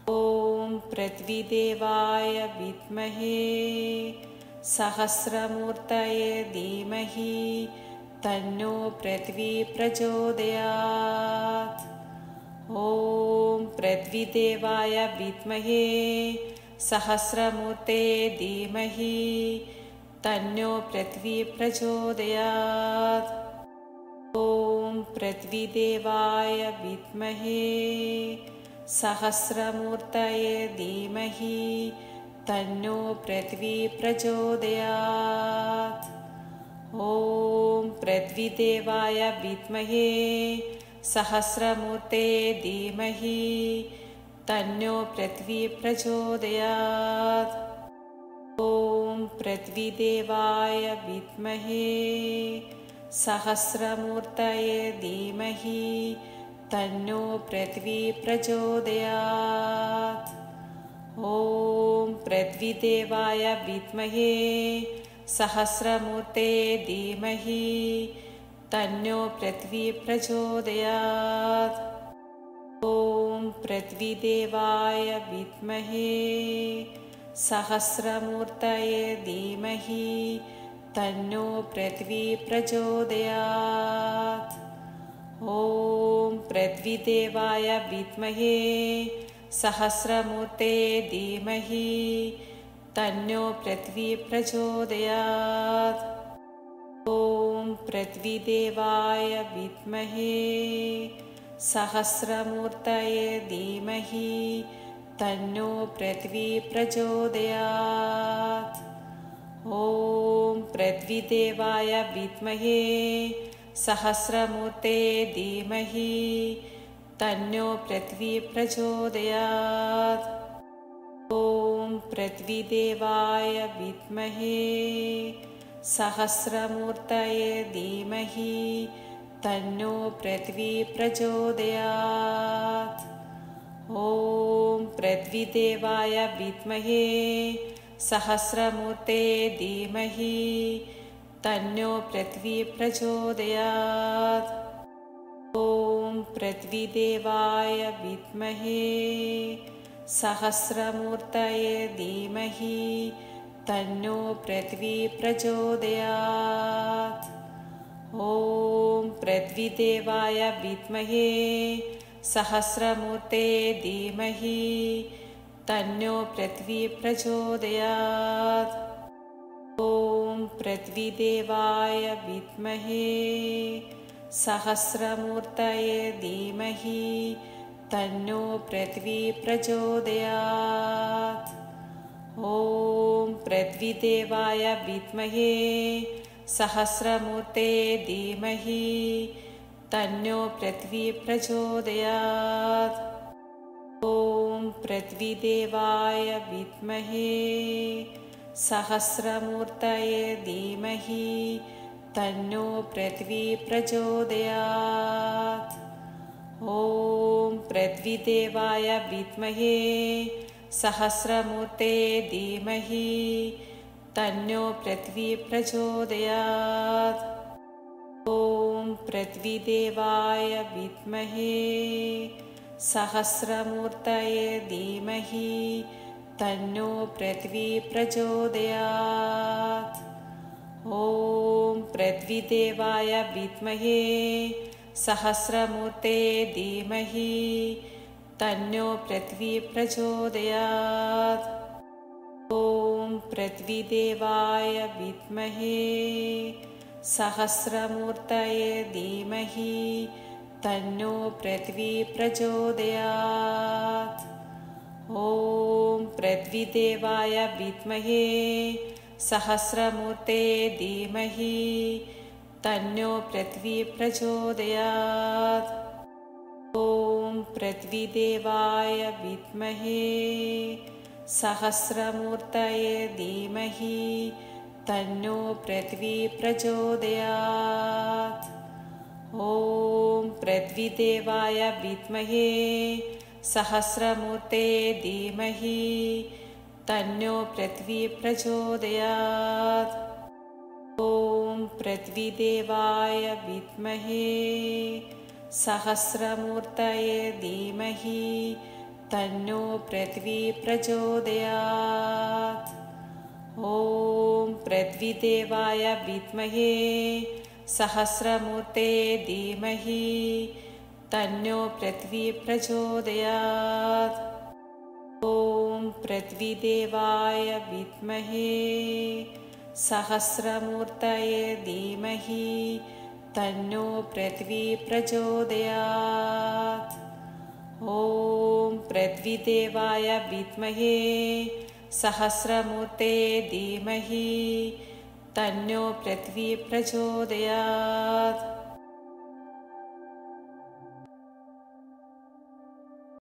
ॐ पृथ्वीदेवाय विद्महे सहस्रमूर्तये धीमहि तन्नो पृथ्वी प्रचोदयात्। ॐ पृथ्वीदेवाय विद्महे सहस्रमूर्तये धीमहि तन्नो पृथ्वी प्रचोदयात्। ॐ पृथ्वीदेवाय विद्महे सहस्रमूर्तये धीमहि तन्नो पृथ्वी प्रचोदयात्। ॐ पृथ्वीदेवाय विद्महे सहस्रमूर्तये धीमहि तन्नो पृथ्वी प्रचोदयात्। ॐ पृथ्वीदेवाय विद्महे सहस्रमूर्तये धीमहि तन्नो पृथ्वी प्रचोदयात्। ॐ पृथ्वीदेवाय विद्महे सहस्रमूर्तये धीमहि तन्नो पृथ्वी प्रचोदयात्। ॐ पृथ्वीदेवाय विद्महे सहस्रमूर्तये धीमहि तन्नो पृथ्वी प्रचोदयात्। ॐ पृथ्वीदेवाय विद्महे सहस्रमूर्तये धीमहि तन्नो पृथ्वी प्रचोदयात्। ॐ पृथ्वीदेवाय विद्महे सहस्रमूर्तये धीमहि तन्नो पृथ्वी प्रचोदयात्। ॐ पृथ्वीदेवाय विद्महे सहस्रमूर्तये धीमहि तन्नो पृथ्वी प्रचोदयात्। ॐ पृथ्वीदेवाय विद्महे सहस्रमूर्तये धीमहि तन्नो पृथ्वी प्रचोदयात्। ॐ पृथ्वीदेवाय विद्महे सहस्रमूर्तये धीमहि तन्नो पृथ्वी प्रचोदयात्। ॐ पृथ्वीदेवाय विद्महे सहस्रमूर्तये धीमहि तन्नो पृथ्वी प्रचोदयात्। ॐ पृथ्वीदेवाय विद्महे सहस्रमूर्तये धीमहि तन्नो पृथ्वी प्रचोदयात्। ॐ पृथ्वीदेवाय विद्महे सहस्रमूर्तये धीमहि तन्नो पृथ्वी प्रचोदयात्। ॐ पृथ्वीदेवाय विद्महे सहस्रमूर्तये धीमहि तन्नो पृथ्वी प्रचोदयात्। ॐ पृथ्वीदेवाय विद्महे सहस्रमूर्तये धीमहि तन्नो पृथ्वी प्रचोदयात्। ॐ पृथ्वीदेवाय विद्महे सहस्रमूर्तये धीमहि तन्नो पृथ्वी प्रचोदयात्। ॐ पृथ्वीदेवाय विद्महे सहस्रमूर्तये धीमहि तन्नो पृथ्वी प्रचोदयात्। ॐ पृथ्वीदेवाय विद्महे सहस्रमूर्तये धीमहि तन्नो पृथ्वी प्रचोदयात्। ॐ पृथ्वीदेवाय विद्महे सहस्रमूर्तये धीमहि तन्नो पृथ्वी प्रचोदयात्। ॐ पृथ्वीदेवाय विद्महे सहस्रमूर्तये धीमहि तन्नो पृथ्वी प्रचोदयात्। ॐ पृथ्वीदेवाय विद्महे सहस्रमूर्तये धीमहि तन्नो पृथ्वी प्रचोदयात्। ॐ पृथ्वीदेवाय विद्महे सहस्रमूर्तये धीमहि तन्नो पृथ्वी प्रचोदयात्। ॐ पृथ्वीदेवाय विद्महे सहस्रमूर्तये धीमहि तन्नो पृथ्वी प्रचोदयात्। ॐ पृथ्वीदेवाय विद्महे सहस्रमूर्ते धीमहि तन्नो पृथ्वी प्रचोदयात्। ॐ पृथ्वीदेवाय विद्महे सहस्रमूर्तये धीमहि तन्नो पृथ्वी प्रचोदयात्। ॐ पृथ्वीदेवाय विद्महे सहस्रमूर्ते धीमहि तन्नो पृथ्वी प्रचोदयात्।